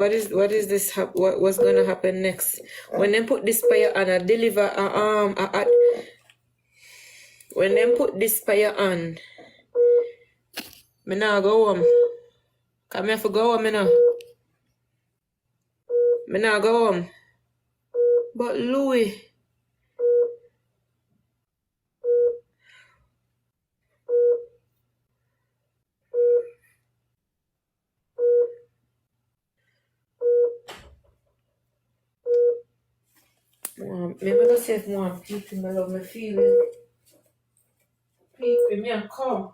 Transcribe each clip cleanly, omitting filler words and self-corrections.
what is this? What's gonna happen next? When they put this fire on, deliver when they put this fire on, me now go home. Come here for go home, me now. Me now go home. But Louis. Maybe I say if more people me love me feeling. People me and come.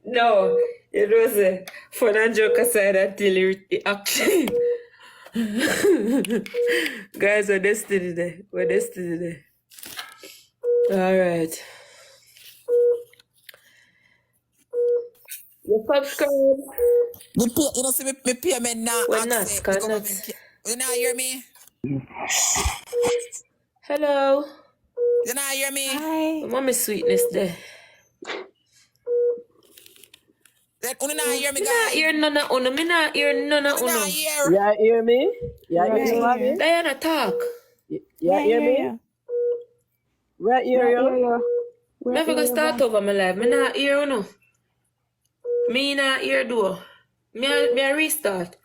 No, it was a fun and joke aside until it actually. Guys, we're destiny there. We're destiny there. Alright. You subscribe. You know, see me payment now. We're not, You not hear me? Hello. You not hear me? Hi. Mommy sweetness there. You not hear me, Me guys? not hear none of uno. Me not hear none of You not uno. hear? Yeah, hear me? Yeah, Right hear me, here. mommy? Diana talk. Yeah, hear me? you. Right here, yo. Me never gonna start over my life. Me not hear uno. Me not hear do. Me a restart.